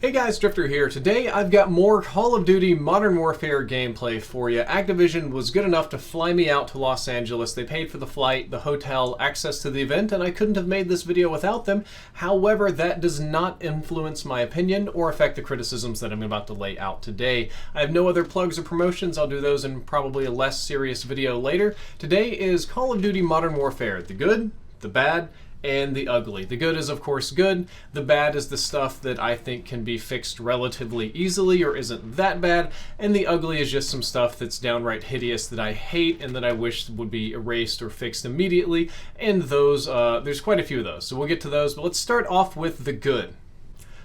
Hey guys, Drifter here. Today I've got more Call of Duty Modern Warfare gameplay for you. Activision was good enough to fly me out to Los Angeles. They paid for the flight, the hotel, access to the event, and I couldn't have made this video without them. However, that does not influence my opinion or affect the criticisms that I'm about to lay out today. I have no other plugs or promotions. I'll do those in probably a less serious video later. Today is Call of Duty Modern Warfare, the good, the bad, and the ugly. The good is of course good, the bad is the stuff that I think can be fixed relatively easily or isn't that bad, and the ugly is just some stuff that's downright hideous that I hate and that I wish would be erased or fixed immediately, and those, there's quite a few of those, so we'll get to those, but let's start off with the good.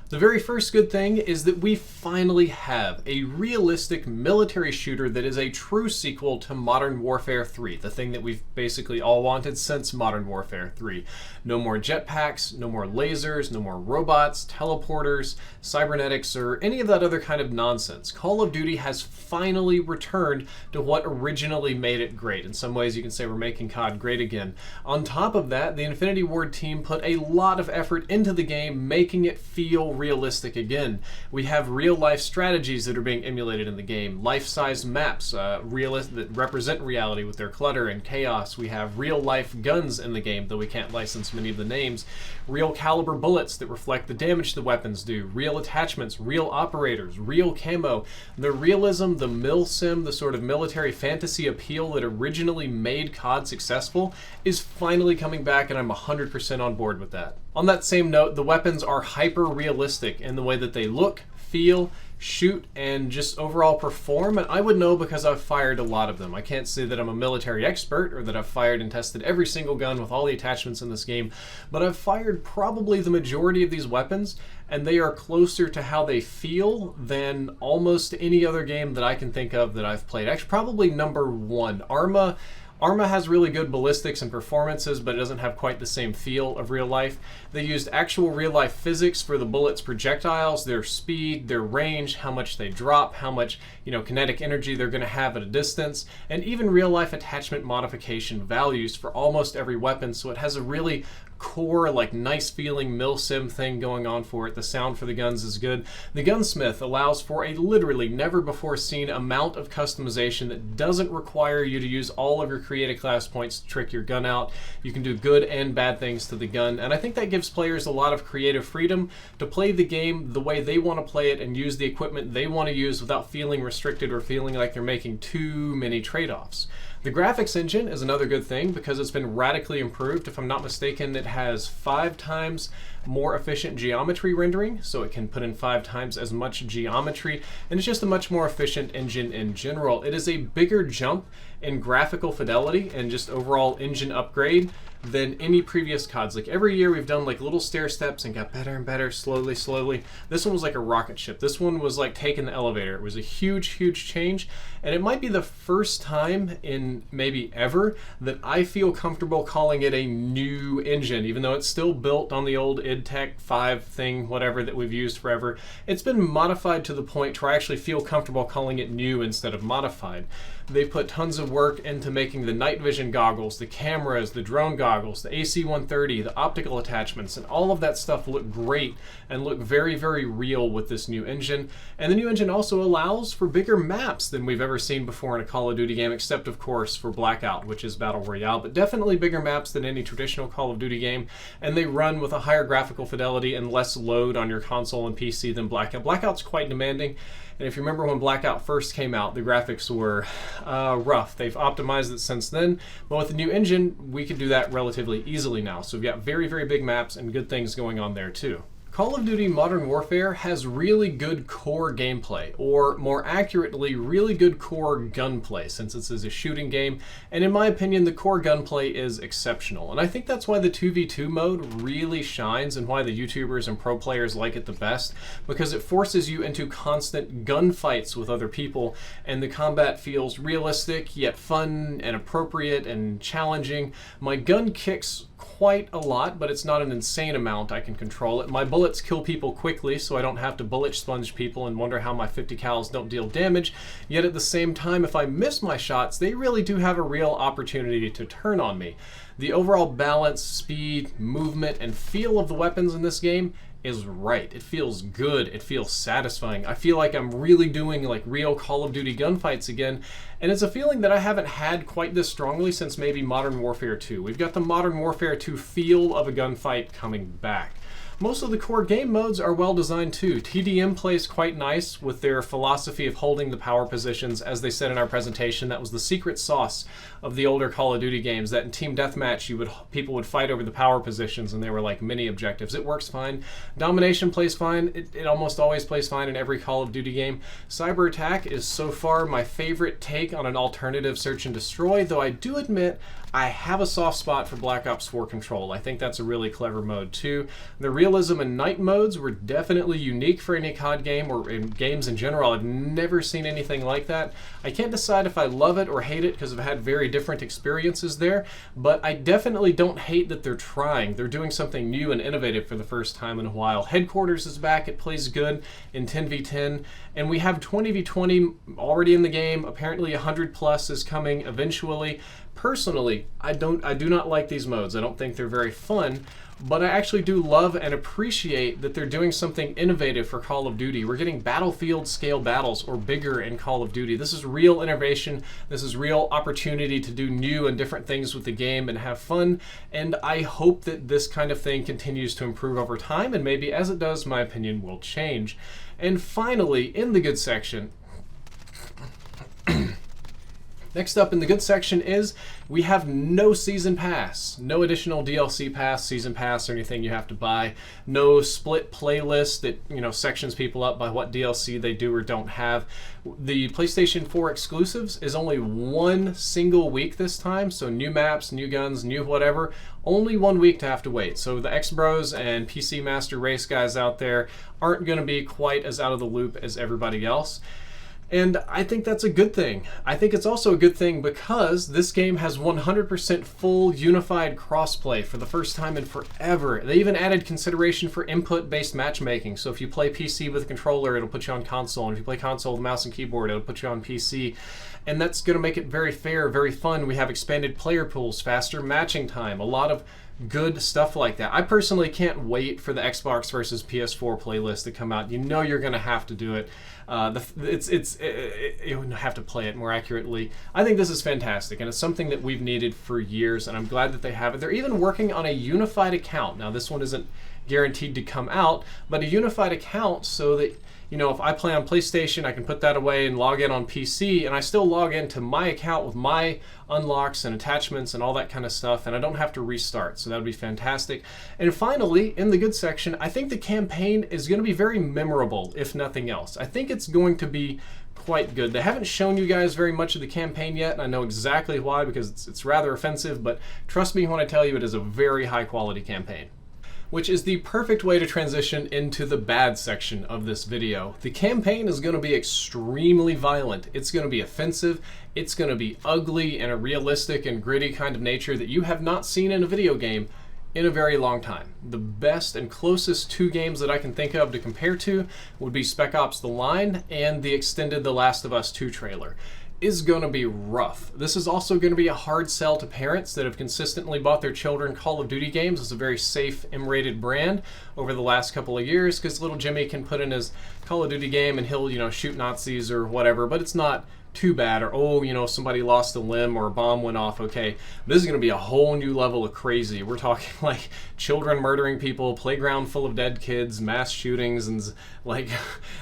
The very first good thing is that we finally have a realistic military shooter that is a true sequel to Modern Warfare 3, the thing that we've basically all wanted since Modern Warfare 3. No more jetpacks, no more lasers, no more robots, teleporters, cybernetics, or any of that other kind of nonsense. Call of Duty has finally returned to what originally made it great. In some ways you can say we're making COD great again. On top of that, the Infinity Ward team put a lot of effort into the game, making it feel realistic again. We have real-life strategies that are being emulated in the game, life-size maps that represent reality with their clutter and chaos. We have real-life guns in the game, though we can't license many of the names, real caliber bullets that reflect the damage the weapons do, real attachments, real operators, real camo. The realism, the milsim, the sort of military fantasy appeal that originally made COD successful is finally coming back, and I'm 100% on board with that. On that same note, the weapons are hyper-realistic in the way that they look, feel, shoot, and just overall perform, and I would know because I've fired a lot of them. I can't say that I'm a military expert or that I've fired and tested every single gun with all the attachments in this game, but I've fired probably the majority of these weapons, and they are closer to how they feel than almost any other game that I can think of that I've played. Actually, probably number one. Arma has really good ballistics and performances, but it doesn't have quite the same feel of real life. They used actual real life physics for the bullets' projectiles, their speed, their range, how much they drop, how much, kinetic energy they're going to have at a distance, and even real life attachment modification values for almost every weapon, so it has a really core, nice feeling milsim thing going on for it. The sound for the guns is good. The gunsmith allows for a literally never before seen amount of customization that doesn't require you to use all of your creative class points to trick your gun out. You can do good and bad things to the gun, and I think that gives players a lot of creative freedom to play the game the way they want to play it and use the equipment they want to use without feeling restricted or feeling like they're making too many trade-offs. The graphics engine is another good thing because it's been radically improved. If I'm not mistaken, it has 5 times more efficient geometry rendering, so it can put in 5 times as much geometry, and it's just a much more efficient engine in general. It is a bigger jump in graphical fidelity and just overall engine upgrade than any previous CODs. Every year we've done little stair steps and got better and better, slowly. This one was like a rocket ship. This one was like taking the elevator. It was a huge change, and it might be the first time in maybe ever that I feel comfortable calling it a new engine, even though it's still built on the old IdTech 5 thing, whatever, that we've used forever. It's been modified to the point where I actually feel comfortable calling it new instead of modified. They put tons of work into making the night vision goggles, the cameras, the drone goggles, the AC-130, the optical attachments, and all of that stuff look great and look very real with this new engine. And the new engine also allows for bigger maps than we've ever seen before in a Call of Duty game, except of course for Blackout, which is Battle Royale, but definitely bigger maps than any traditional Call of Duty game, and they run with a higher graphical fidelity and less load on your console and PC than Blackout. Blackout's quite demanding, and if you remember when Blackout first came out, the graphics were rough. They've optimized it since then, but with the new engine, we can do that relatively easily now. So we've got very big maps and good things going on there too. Call of Duty Modern Warfare has really good core gameplay, or more accurately, really good core gunplay, since this is a shooting game, and in my opinion, the core gunplay is exceptional. And I think that's why the 2v2 mode really shines and why the YouTubers and pro players like it the best, because it forces you into constant gunfights with other people, and the combat feels realistic, yet fun and appropriate and challenging. My gun kicks quite a lot, but it's not an insane amount. I can control it. My bullets kill people quickly, so I don't have to bullet sponge people and wonder how my 50 cals don't deal damage. Yet at the same time, if I miss my shots, they really do have a real opportunity to turn on me. The overall balance, speed, movement, and feel of the weapons in this game is right. It feels good. It feels satisfying. I feel like I'm really doing like real Call of Duty gunfights again, and it's a feeling that I haven't had quite this strongly since maybe Modern Warfare 2. We've got the Modern Warfare 2 feel of a gunfight coming back. Most of the core game modes are well designed too. TDM plays quite nice with their philosophy of holding the power positions. As they said in our presentation, that was the secret sauce of the older Call of Duty games, that in Team Deathmatch people would fight over the power positions and they were like mini objectives. It works fine. Domination plays fine. It almost always plays fine in every Call of Duty game. Cyber Attack is so far my favorite take on an alternative search and destroy, though I do admit I have a soft spot for Black Ops 4 Control. I think that's a really clever mode too. The realism and night modes were definitely unique for any COD game, or in games in general. I've never seen anything like that. I can't decide if I love it or hate it because I've had very different experiences there, but I definitely don't hate that they're trying. They're doing something new and innovative for the first time in a while. Headquarters is back. It plays good in 10v10, and we have 20v20 already in the game. Apparently 100 plus is coming eventually. Personally, I do not like these modes. I don't think they're very fun, but I actually do love and appreciate that they're doing something innovative for Call of Duty. We're getting battlefield scale battles or bigger in Call of Duty. This is real innovation. This is real opportunity to do new and different things with the game and have fun, and I hope that this kind of thing continues to improve over time, and maybe as it does, my opinion will change. And finally, in the good section, next up in the good section is we have no season pass, no additional DLC pass, season pass, or anything you have to buy. No split playlist that, you know, sections people up by what DLC they do or don't have. The PlayStation 4 exclusives is only one single week this time, so new maps, new guns, new whatever, only 1 week to have to wait. So the X-Bros and PC Master Race guys out there aren't going to be quite as out of the loop as everybody else. And I think that's a good thing. I think it's also a good thing because this game has 100% full unified crossplay for the first time in forever. They even added consideration for input-based matchmaking. So if you play PC with a controller, it'll put you on console. And if you play console with mouse and keyboard, it'll put you on PC. And that's going to make it very fair, very fun. We have expanded player pools, faster matching time, a lot of good stuff like that. I personally can't wait for the Xbox versus PS4 playlist to come out. You know you're going to have to do it. You have to play it more accurately. I think this is fantastic, and it's something that we've needed for years, and I'm glad that they have it. They're even working on a unified account. Now, this one isn't guaranteed to come out, but a unified account so that, you know, if I play on PlayStation, I can put that away and log in on PC, and I still log into my account with my unlocks and attachments and all that kind of stuff, and I don't have to restart, so that would be fantastic. And finally, in the good section, I think the campaign is going to be very memorable, if nothing else. I think it's going to be quite good. They haven't shown you guys very much of the campaign yet, and I know exactly why, because it's rather offensive, but trust me when I tell you it is a very high-quality campaign. Which is the perfect way to transition into the bad section of this video. The campaign is going to be extremely violent. It's going to be offensive. It's going to be ugly and a realistic and gritty kind of nature that you have not seen in a video game in a very long time. The best and closest two games that I can think of to compare to would be Spec Ops: The Line and the extended The Last of Us 2 trailer. Is going to be rough. This is also going to be a hard sell to parents that have consistently bought their children Call of Duty games. It's a very safe, M-rated brand over the last couple of years because little Jimmy can put in his Call of Duty game and he'll, you know, shoot Nazis or whatever, but it's not too bad. Or, oh, you know, somebody lost a limb or a bomb went off. Okay, this is going to be a whole new level of crazy. We're talking like children murdering people, playground full of dead kids, mass shootings, and like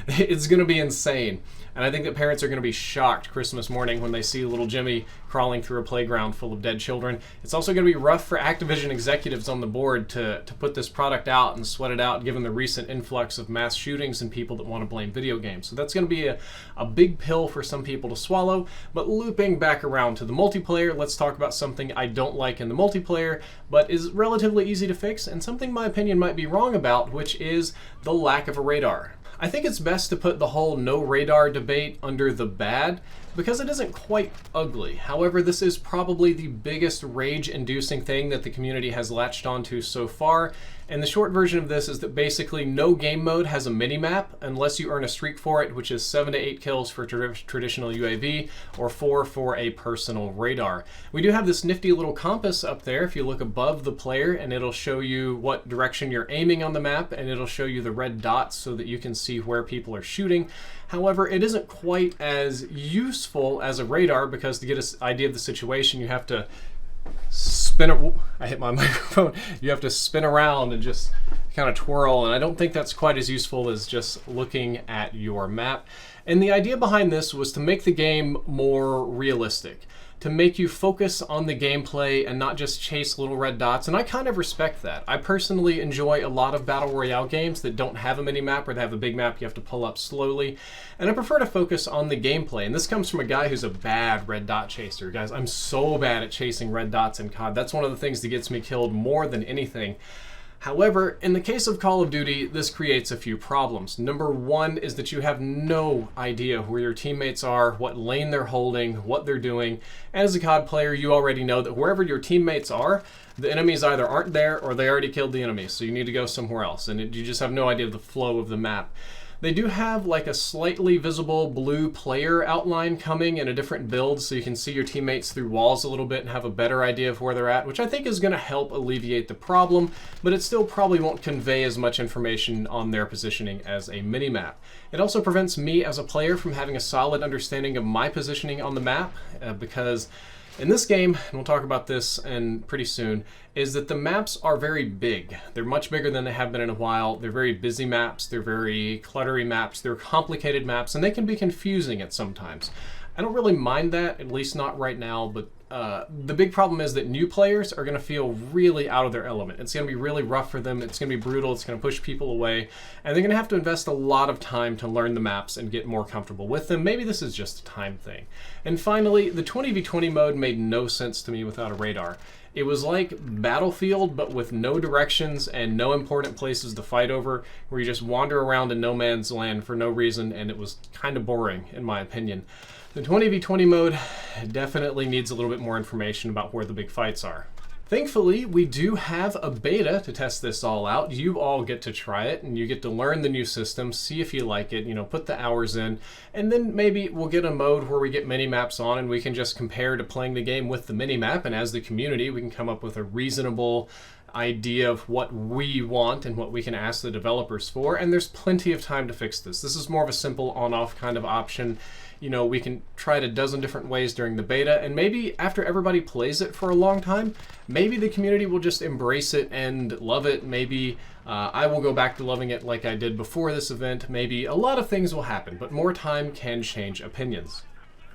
it's going to be insane. And I think that parents are going to be shocked Christmas morning when they see little Jimmy crawling through a playground full of dead children. It's also going to be rough for Activision executives on the board to put this product out and sweat it out, given the recent influx of mass shootings and people that want to blame video games. So that's going to be a big pill for some people to swallow. But looping back around to the multiplayer, let's talk about something I don't like in the multiplayer, but is relatively easy to fix, and something my opinion might be wrong about, which is the lack of a radar. I think it's best to put the whole no radar debate under the bad because it isn't quite ugly. However, this is probably the biggest rage-inducing thing that the community has latched onto so far, And the short version of this is that basically no game mode has a mini-map unless you earn a streak for it, which is 7 to 8 kills for traditional UAV or 4 for a personal radar. We do have this nifty little compass up there if you look above the player, and it'll show you what direction you're aiming on the map, and it'll show you the red dots so that you can see where people are shooting. However, it isn't quite as useful as a radar because to get an idea of the situation, you have to spin it. I hit my microphone. You have to spin around and just kind of twirl, and I don't think that's quite as useful as just looking at your map. And the idea behind this was to make the game more realistic, to make you focus on the gameplay and not just chase little red dots, and I kind of respect that. I personally enjoy a lot of Battle Royale games that don't have a mini-map or they have a big map you have to pull up slowly, and I prefer to focus on the gameplay. And this comes from a guy who's a bad red dot chaser. Guys, I'm so bad at chasing red dots in COD. That's one of the things that gets me killed more than anything. However, in the case of Call of Duty, this creates a few problems. Number one is that you have no idea where your teammates are, what lane they're holding, what they're doing. As a COD player, you already know that wherever your teammates are, the enemies either aren't there or they already killed the enemy, so you need to go somewhere else, and you just have no idea of the flow of the map. They do have like a slightly visible blue player outline coming in a different build, so you can see your teammates through walls a little bit and have a better idea of where they're at, which I think is going to help alleviate the problem, but it still probably won't convey as much information on their positioning as a mini-map. It also prevents me as a player from having a solid understanding of my positioning on the map, because in this game, and we'll talk about this pretty soon, is that the maps are very big. They're much bigger than they have been in a while. They're very busy maps, they're very cluttery maps, they're complicated maps, and they can be confusing at sometimes. I don't really mind that, at least not right now, but the big problem is that new players are going to feel really out of their element. It's going to be really rough for them, it's going to be brutal, it's going to push people away, and they're going to have to invest a lot of time to learn the maps and get more comfortable with them. Maybe this is just a time thing. And finally, the 20v20 mode made no sense to me without a radar. It was like Battlefield, but with no directions and no important places to fight over, where you just wander around in no man's land for no reason, and it was kind of boring, in my opinion. The 20v20 mode definitely needs a little bit more information about where the big fights are. Thankfully, we do have a beta to test this all out. You all get to try it, and you get to learn the new system, see if you like it, put the hours in, and then maybe we'll get a mode where we get mini-maps on and we can just compare to playing the game with the mini-map, and as the community, we can come up with a reasonable idea of what we want and what we can ask the developers for, and there's plenty of time to fix this. This is more of a simple on-off kind of option. We can try it a dozen different ways during the beta, and maybe after everybody plays it for a long time, maybe the community will just embrace it and love it. Maybe I will go back to loving it like I did before this event. Maybe a lot of things will happen, but more time can change opinions.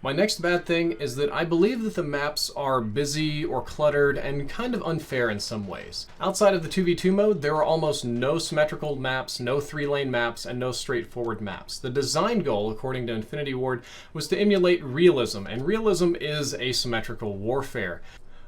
My next bad thing is that I believe that the maps are busy or cluttered and kind of unfair in some ways. Outside of the 2v2 mode, there are almost no symmetrical maps, no 3-lane maps, and no straightforward maps. The design goal, according to Infinity Ward, was to emulate realism, and realism is asymmetrical warfare.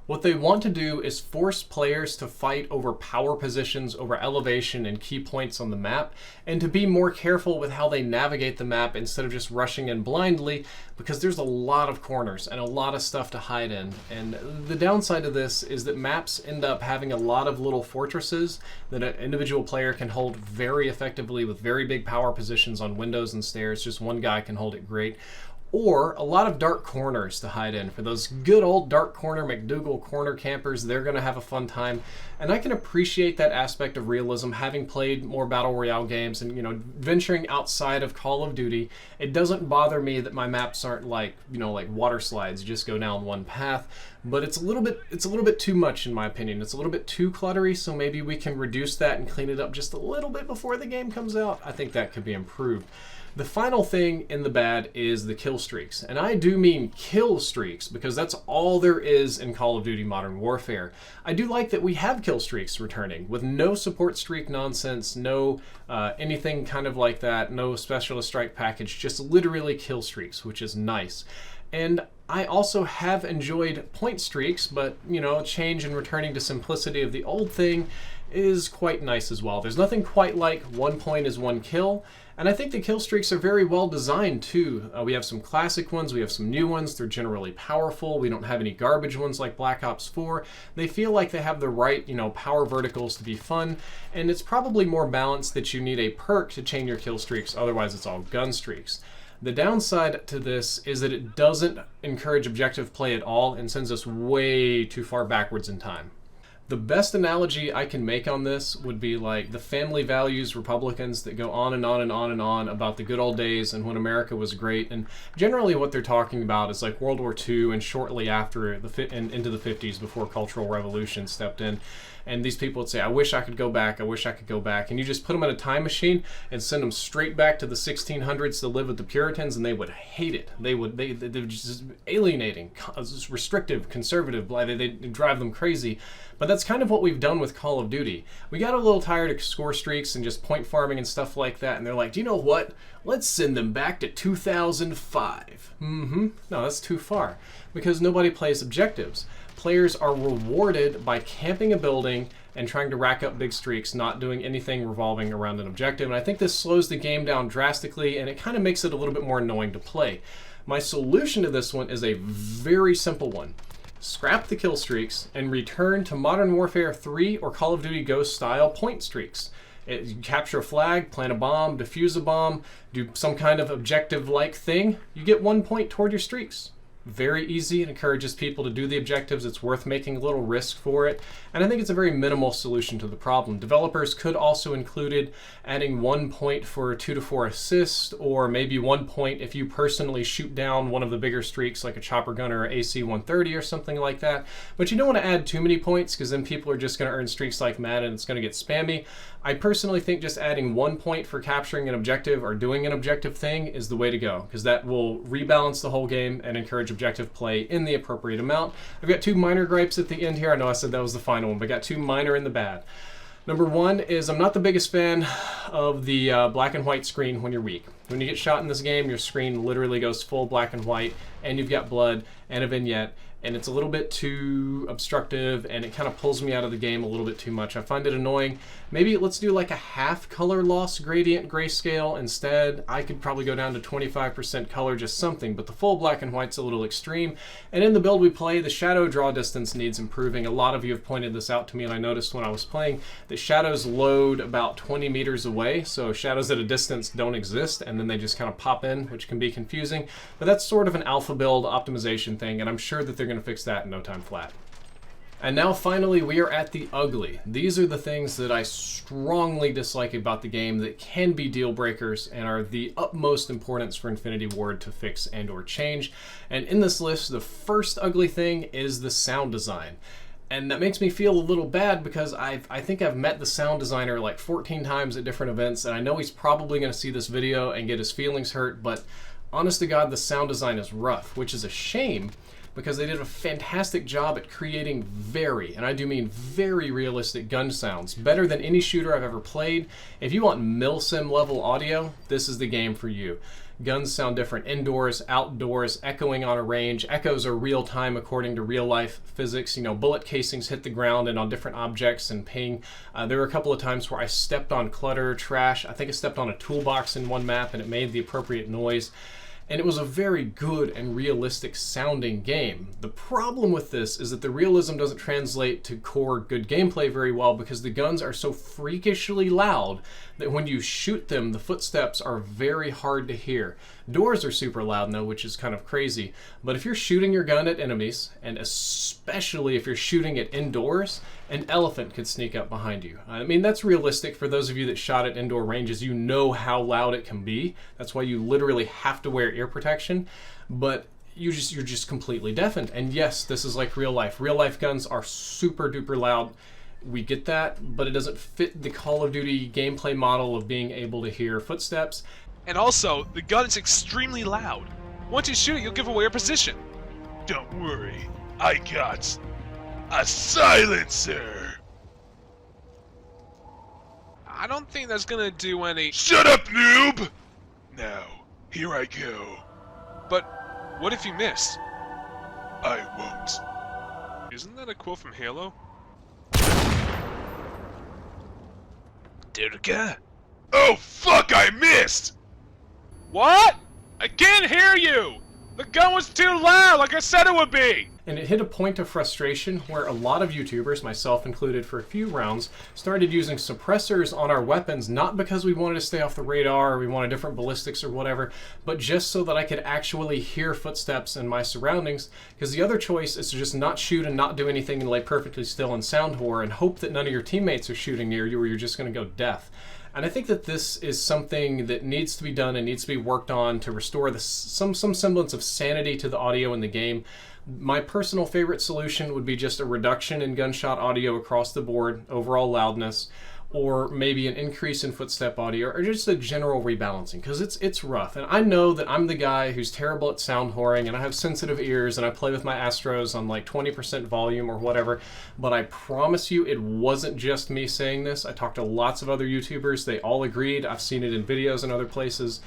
What they want to do is force players to fight over power positions, over elevation and key points on the map, and to be more careful with how they navigate the map instead of just rushing in blindly, because there's a lot of corners and a lot of stuff to hide in. And the downside of this is that maps end up having a lot of little fortresses that an individual player can hold very effectively with very big power positions on windows and stairs. Just one guy can hold it great. Or a lot of dark corners to hide in. For those good old dark corner McDougal corner campers, they're going to have a fun time. And I can appreciate that aspect of realism, having played more Battle Royale games and, venturing outside of Call of Duty. It doesn't bother me that my maps aren't like water slides, you just go down one path. But it's a little bit too much in my opinion. It's a little bit too cluttery, so maybe we can reduce that and clean it up just a little bit before the game comes out. I think that could be improved. The final thing in the bad is the kill streaks. And I do mean kill streaks because that's all there is in Call of Duty Modern Warfare. I do like that we have kill streaks returning with no support streak nonsense, no anything kind of like that, no specialist strike package, just literally kill streaks, which is nice. And I also have enjoyed point streaks, but a change in returning to simplicity of the old thing is quite nice as well. There's nothing quite like 1 point is 1 kill, and I think the kill streaks are very well designed too. We have some classic ones, we have some new ones, they're generally powerful, we don't have any garbage ones like Black Ops 4. They feel like they have the right, power verticals to be fun, and it's probably more balanced that you need a perk to chain your kill streaks, otherwise it's all gun streaks. The downside to this is that it doesn't encourage objective play at all and sends us way too far backwards in time. The best analogy I can make on this would be like the family values Republicans that go on and on and on and on about the good old days and when America was great. And generally what they're talking about is like World War II and shortly after and into the 50s before Cultural Revolution stepped in. And these people would say, I wish I could go back, I wish I could go back. And you just put them in a time machine and send them straight back to the 1600s to live with the Puritans, and they would hate it. They're just alienating, restrictive, conservative, they drive them crazy. But that's kind of what we've done with Call of Duty. We got a little tired of score streaks and just point farming and stuff like that, and they're like, do you know what? Let's send them back to 2005. No, that's too far, because nobody plays objectives. Players are rewarded by camping a building and trying to rack up big streaks, not doing anything revolving around an objective. And I think this slows the game down drastically, and it kind of makes it a little bit more annoying to play. My solution to this one is a very simple one. Scrap the kill streaks and return to Modern Warfare 3 or Call of Duty Ghost style point streaks. You capture a flag, plant a bomb, defuse a bomb, do some kind of objective-like thing, you get 1 point toward your streaks. Very easy. It encourages people to do the objectives. It's worth making a little risk for it. And I think it's a very minimal solution to the problem. Developers could also include adding 1 point for 2 to 4 assists, or maybe 1 point if you personally shoot down one of the bigger streaks like a chopper gunner or AC-130 or something like that. But you don't want to add too many points because then people are just going to earn streaks like mad and it's going to get spammy. I personally think just adding 1 point for capturing an objective or doing an objective thing is the way to go, because that will rebalance the whole game and encourage objective play in the appropriate amount. I've got 2 minor gripes at the end here. I know I said that was the final one, but I got 2 minor in the bad. Number 1 is I'm not the biggest fan of the black and white screen when you're weak. When you get shot in this game, your screen literally goes full black and white, and you've got blood and a vignette, and it's a little bit too obstructive, and it kind of pulls me out of the game a little bit too much. I find it annoying. Maybe let's do like a half color loss gradient grayscale instead. I could probably go down to 25% color, just something, but the full black and white's a little extreme. And in the build we play, the shadow draw distance needs improving. A lot of you have pointed this out to me, and I noticed when I was playing that shadows load about 20 meters away, so shadows at a distance don't exist, and then they just kind of pop in, which can be confusing. But that's sort of an alpha build optimization thing, and I'm sure that they're going to fix that in no time flat. And now finally we are at the ugly. These are the things that I strongly dislike about the game that can be deal breakers and are the utmost importance for Infinity Ward to fix and or change. And in this list, the first ugly thing is the sound design. And that makes me feel a little bad because I think I've met the sound designer like 14 times at different events, and I know he's probably going to see this video and get his feelings hurt, but honest to God, the sound design is rough, which is a shame, because they did a fantastic job at creating very, and I do mean very, realistic gun sounds, better than any shooter I've ever played. If you want milsim level audio, this is the game for you. Guns sound different indoors, outdoors, echoing on a range. Echoes are real time according to real life physics. Bullet casings hit the ground and on different objects and ping. There were a couple of times where I stepped on clutter, trash. I think I stepped on a toolbox in one map and it made the appropriate noise. And it was a very good and realistic sounding game. The problem with this is that the realism doesn't translate to core good gameplay very well, because the guns are so freakishly loud that when you shoot them, the footsteps are very hard to hear. Doors are super loud though, which is kind of crazy. But if you're shooting your gun at enemies, and especially if you're shooting it indoors, an elephant could sneak up behind you. I mean, that's realistic. For those of you that shot at indoor ranges, you know how loud it can be. That's why you literally have to wear ear protection. But you're just completely deafened. And yes, this is like real life. Real life guns are super duper loud. We get that, but it doesn't fit the Call of Duty gameplay model of being able to hear footsteps. And also, the gun is extremely loud. Once you shoot it, you'll give away your position. Don't worry, I got a silencer. I don't think that's gonna do any— Shut up, noob! Now, here I go. But what if you miss? I won't. Isn't that a quote from Halo? Durga? Oh, fuck, I missed! What? I can't hear you! The gun was too loud, like I said it would be! And it hit a point of frustration where a lot of YouTubers, myself included for a few rounds, started using suppressors on our weapons, not because we wanted to stay off the radar or we wanted different ballistics or whatever, but just so that I could actually hear footsteps in my surroundings, because the other choice is to just not shoot and not do anything and lay perfectly still in sound horror and hope that none of your teammates are shooting near you or you're just going to go deaf. And I think that this is something that needs to be done and needs to be worked on to restore some semblance of sanity to the audio in the game. My personal favorite solution would be just a reduction in gunshot audio across the board, overall loudness, or maybe an increase in footstep audio, or just a general rebalancing, because it's rough. And I know that I'm the guy who's terrible at sound whoring, and I have sensitive ears, and I play with my Astros on like 20% volume or whatever, but I promise you it wasn't just me saying this. I talked to lots of other YouTubers. They all agreed. I've seen it in videos and other places.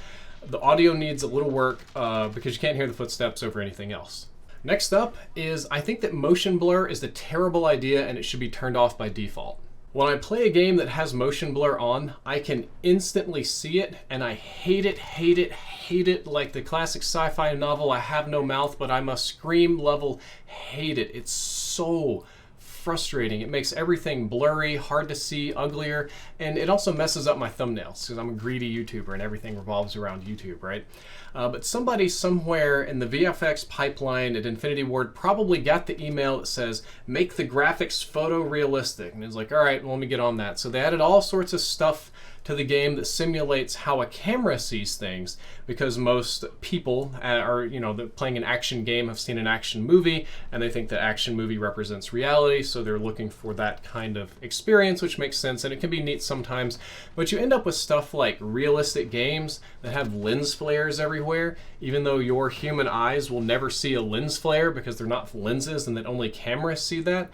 The audio needs a little work because you can't hear the footsteps over anything else. Next up is, I think that motion blur is a terrible idea and it should be turned off by default. When I play a game that has motion blur on, I can instantly see it, and I hate it, hate it, hate it, like the classic sci-fi novel, I have no mouth, but I must scream level hate it. It's so frustrating. It makes everything blurry, hard to see, uglier, and it also messes up my thumbnails, because I'm a greedy YouTuber and everything revolves around YouTube, right? But somebody somewhere in the VFX pipeline at Infinity Ward probably got the email that says, make the graphics photorealistic. And it's like, all right, well, let me get on that. So they added all sorts of stuff to the game that simulates how a camera sees things, because most people are, playing an action game have seen an action movie, and they think that action movie represents reality, so they're looking for that kind of experience, which makes sense, and it can be neat sometimes, but you end up with stuff like realistic games that have lens flares everywhere, even though your human eyes will never see a lens flare because they're not lenses and that only cameras see that.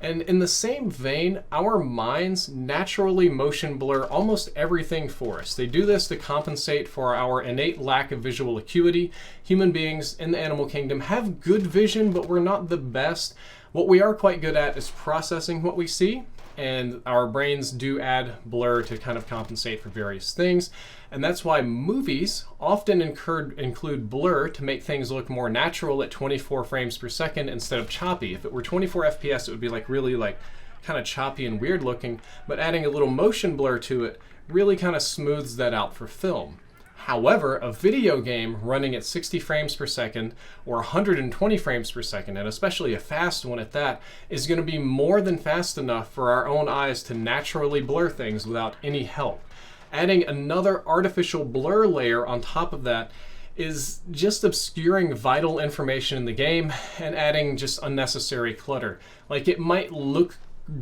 And in the same vein, our minds naturally motion blur almost everything for us. They do this to compensate for our innate lack of visual acuity. Human beings in the animal kingdom have good vision, but we're not the best. What we are quite good at is processing what we see, and our brains do add blur to kind of compensate for various things. And that's why movies often include blur to make things look more natural at 24 frames per second instead of choppy. If it were 24 FPS, it would be really kind of choppy and weird looking, but adding a little motion blur to it really kind of smooths that out for film. However, a video game running at 60 frames per second or 120 frames per second, and especially a fast one at that, is going to be more than fast enough for our own eyes to naturally blur things without any help. Adding another artificial blur layer on top of that is just obscuring vital information in the game and adding just unnecessary clutter. Like, it might look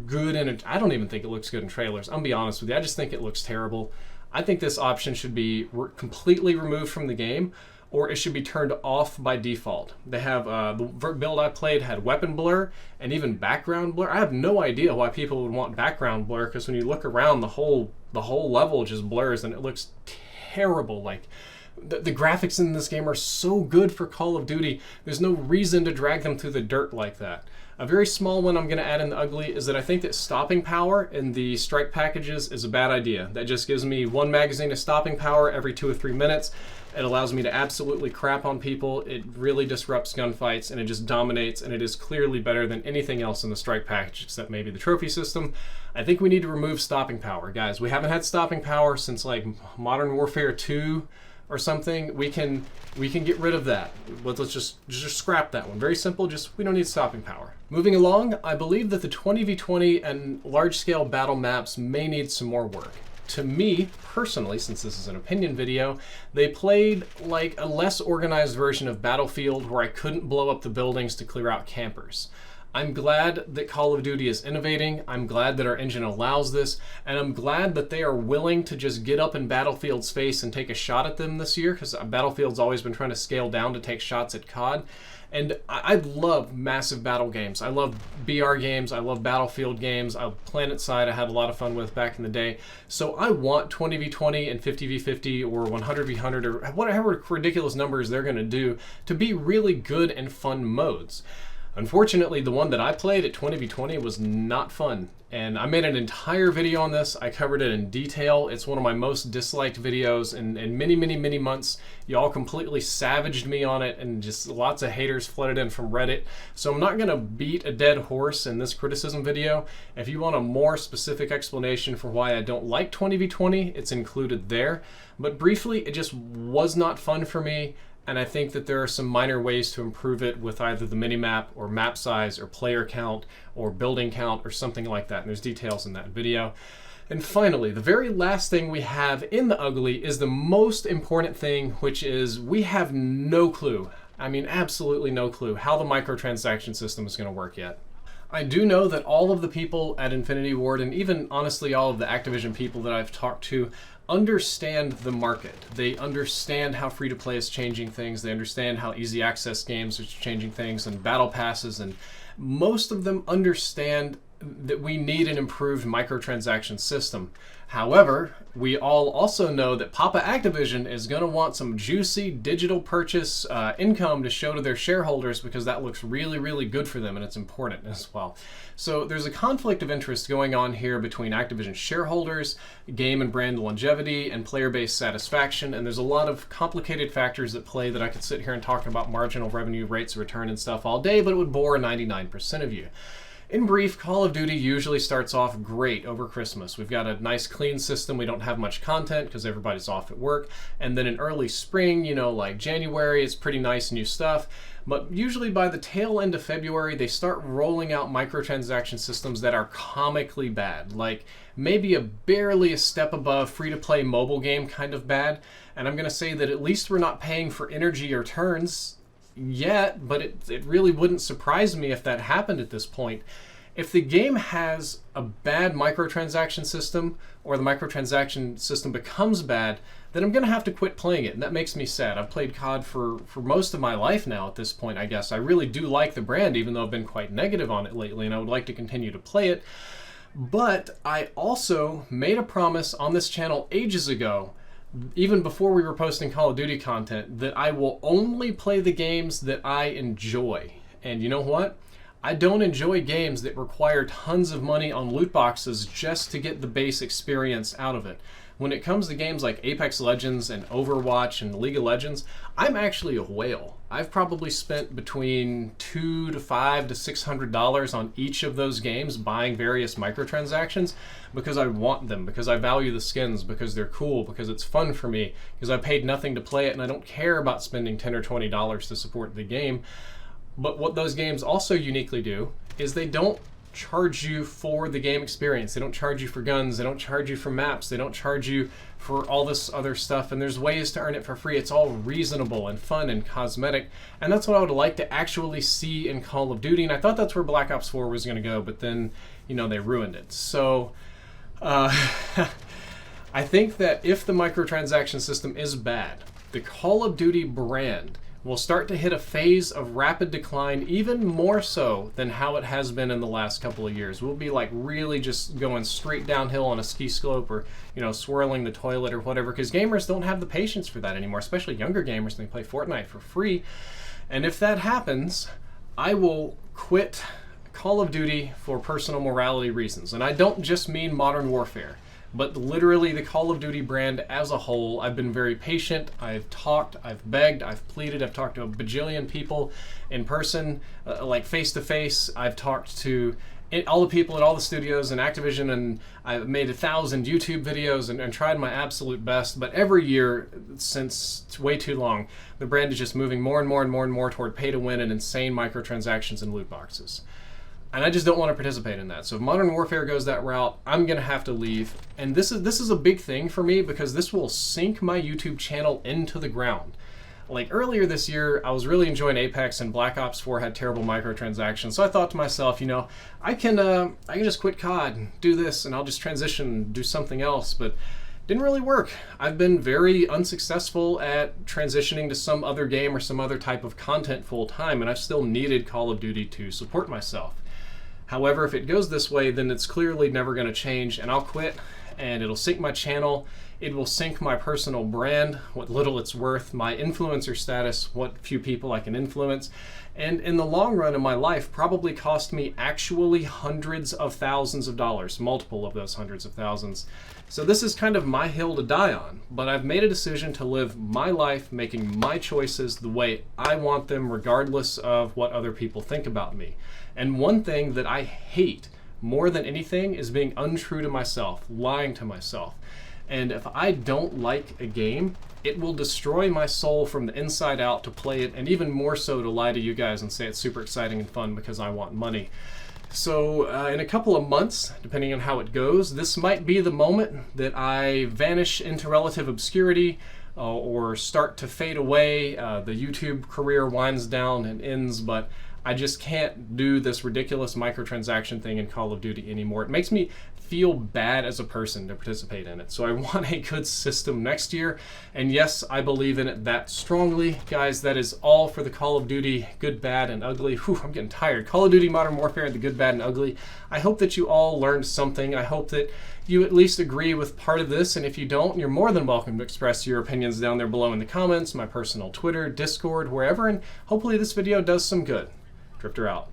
good I don't even think it looks good in trailers. I'm gonna be honest with you, I just think it looks terrible. I think this option should be completely removed from the game, or it should be turned off by default. They have, the build I played had weapon blur and even background blur. I have no idea why people would want background blur, because when you look around, the whole level just blurs and it looks terrible. Like, the graphics in this game are so good for Call of Duty, there's no reason to drag them through the dirt like that. A very small one I'm going to add in the ugly is that I think that stopping power in the strike packages is a bad idea. That just gives me one magazine of stopping power every 2 or 3 minutes. It allows me to absolutely crap on people. It really disrupts gunfights, and it just dominates, and it is clearly better than anything else in the strike package except maybe the trophy system. I think we need to remove stopping power, guys. We haven't had stopping power since like Modern Warfare 2 or something. We can get rid of that. But let's just scrap that one. Very simple, we don't need stopping power. Moving along, I believe that the 20v20 and large-scale battle maps may need some more work. To me, personally, since this is an opinion video, they played like a less organized version of Battlefield where I couldn't blow up the buildings to clear out campers. I'm glad that Call of Duty is innovating, I'm glad that our engine allows this, and I'm glad that they are willing to just get up in Battlefield's face and take a shot at them this year, because Battlefield's always been trying to scale down to take shots at COD. And I love massive battle games. I love BR games. I love Battlefield games. PlanetSide I had a lot of fun with back in the day. So I want 20v20 and 50v50 or 100v100 or whatever ridiculous numbers they're going to do to be really good and fun modes. Unfortunately, the one that I played at 20v20 was not fun, and I made an entire video on this. I covered it in detail. It's one of my most disliked videos in many months. Y'all completely savaged me on it, and just lots of haters flooded in from Reddit. So I'm not going to beat a dead horse in this criticism video. If you want a more specific explanation for why I don't like 20v20, it's included there. But briefly, it just was not fun for me. And I think that there are some minor ways to improve it with either the minimap or map size or player count or building count or something like that. And there's details in that video. And finally, the very last thing we have in the ugly is the most important thing, which is we have no clue. I mean, absolutely no clue how the microtransaction system is going to work yet. I do know that all of the people at Infinity Ward, and even honestly all of the Activision people that I've talked to, understand the market. They understand how free-to-play is changing things. They understand how easy access games are changing things and battle passes, and most of them understand that we need an improved microtransaction system. However, we all also know that Papa Activision is going to want some juicy digital purchase income to show to their shareholders, because that looks really good for them, and it's important as well. So there's a conflict of interest going on here between Activision shareholders, game and brand longevity, and player-based satisfaction, and there's a lot of complicated factors at play that I could sit here and talk about marginal revenue rates of return and stuff all day, but it would bore 99% of you. In brief, Call of Duty usually starts off great over Christmas. We've got a nice clean system. We don't have much content because everybody's off at work. And then in early spring, you know, like January, it's pretty nice new stuff. But usually by the tail end of February, they start rolling out microtransaction systems that are comically bad. Like maybe barely a step above free-to-play mobile game kind of bad. And I'm going to say that at least we're not paying for energy or turns yet, but it really wouldn't surprise me if that happened at this point. If the game has a bad microtransaction system, or the microtransaction system becomes bad, then I'm going to have to quit playing it, and that makes me sad. I've played COD for most of my life now at this point, I guess. I really do like the brand, even though I've been quite negative on it lately, and I would like to continue to play it. But I also made a promise on this channel ages ago, even before we were posting Call of Duty content, that I will only play the games that I enjoy. And you know what? I don't enjoy games that require tons of money on loot boxes just to get the base experience out of it. When it comes to games like Apex Legends and Overwatch and League of Legends, I'm actually a whale. I've probably spent between $200 to $500 to $600 on each of those games buying various microtransactions because I want them, because I value the skins, because they're cool, because it's fun for me, because I paid nothing to play it and I don't care about spending $10 or $20 to support the game. But what those games also uniquely do is they don't charge you for the game experience. They don't charge you for guns. They don't charge you for maps. They don't charge you for all this other stuff. And there's ways to earn it for free. It's all reasonable and fun and cosmetic. And that's what I would like to actually see in Call of Duty. And I thought that's where Black Ops 4 was going to go, but then, you know, they ruined it. So I think that if the microtransaction system is bad, the Call of Duty brand will start to hit a phase of rapid decline, even more so than how it has been in the last couple of years. We'll be like really just going straight downhill on a ski slope, or, you know, swirling the toilet or whatever, because gamers don't have the patience for that anymore, especially younger gamers. They play Fortnite for free. And if that happens, I will quit Call of Duty for personal morality reasons. And I don't just mean Modern Warfare, but literally the Call of Duty brand as a whole. I've been very patient. I've talked, I've begged, I've pleaded. I've talked to a bajillion people in person, like face to face. I've talked to all the people at all the studios and Activision, and I've made 1,000 YouTube videos and tried my absolute best. But every year, since way too long, the brand is just moving more and more toward pay to win and insane microtransactions and loot boxes. And I just don't want to participate in that. So if Modern Warfare goes that route, I'm going to have to leave. And this is a big thing for me, because this will sink my YouTube channel into the ground. Like earlier this year, I was really enjoying Apex, and Black Ops 4 had terrible microtransactions. So I thought to myself, you know, I can just quit COD, do this, and I'll just transition, do something else. But didn't really work. I've been very unsuccessful at transitioning to some other game or some other type of content full time, and I've still needed Call of Duty to support myself. However, if it goes this way, then it's clearly never going to change, and I'll quit, and it'll sink my channel, It will sink my personal brand, what little it's worth, my influencer status, what few people I can influence, and in the long run of my life probably cost me actually hundreds of thousands of dollars, multiple of those hundreds of thousands. So this is kind of my hill to die on, but I've made a decision to live my life making my choices the way I want them, regardless of what other people think about me. And one thing that I hate more than anything is being untrue to myself, lying to myself. And if I don't like a game, it will destroy my soul from the inside out to play it, and even more so to lie to you guys and say it's super exciting and fun because I want money. So in a couple of months, depending on how it goes, this might be the moment that I vanish into relative obscurity or start to fade away. The YouTube career winds down and ends, but I just can't do this ridiculous microtransaction thing in Call of Duty anymore. It makes me feel bad as a person to participate in it. So I want a good system next year. And yes, I believe in it that strongly. Guys, that is all for the Call of Duty Good, Bad, and Ugly. Whew, I'm getting tired. Call of Duty Modern Warfare, the Good, Bad, and Ugly. I hope that you all learned something. I hope that you at least agree with part of this. And if you don't, you're more than welcome to express your opinions down there below in the comments, my personal Twitter, Discord, wherever. And hopefully this video does some good. Drifter out.